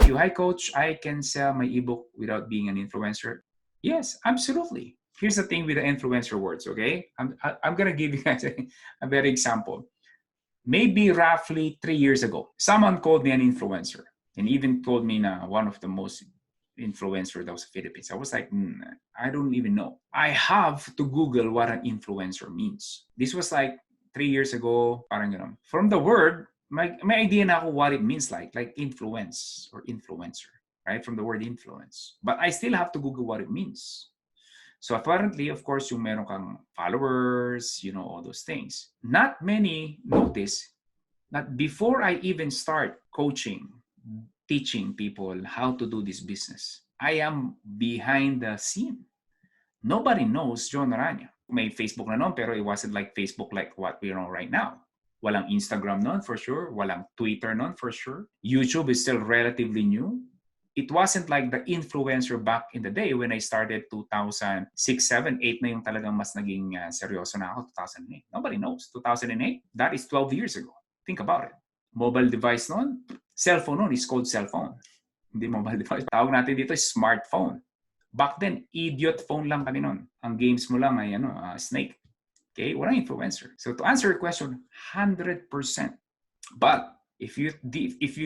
you, hi coach, I can sell my ebook without being an influencer. Yes, absolutely. Here's the thing with the influencer words, okay? I'm going to give you guys a better example. Maybe roughly 3 years ago, someone called me an influencer and even told me na one of the most influencer that was Philippines. I was like, I don't even know. I have to Google what an influencer means. This was like 3 years ago, parang ganun. From the word, may idea na ako what it means like influence or influencer, right? From the word influence. But I still have to Google what it means. So apparently, of course, yung meron kang followers, all those things. Not many notice that before I even start coaching, teaching people how to do this business, I am behind the scene. Nobody knows Jon Orana. May Facebook na noon, pero it wasn't like Facebook like what we know right now. Walang Instagram noon for sure. Walang Twitter noon for sure. YouTube is still relatively new. It wasn't like the influencer back in the day when I started 2006, 7, 8 na yung talagang mas naging seryoso na ako, 2008. Nobody knows. 2008, that is 12 years ago. Think about it. Mobile device noon, cellphone noon is called cellphone. Hindi mobile device. Tawag natin dito is smartphone. Back then, idiot phone lang kami noon. Ang games mo lang ay Snake. Okay? Walang influencer. So to answer your question, 100%. But if you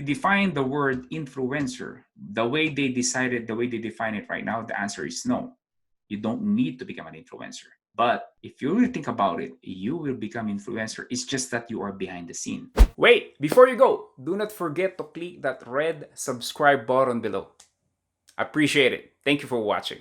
define the word influencer the way they define it right now, the answer is no. You don't need to become an influencer. But if you really think about it, you will become influencer. It's just that you are behind the scene. Wait, before you go, do not forget to click that red subscribe button below. Appreciate it. Thank you for watching.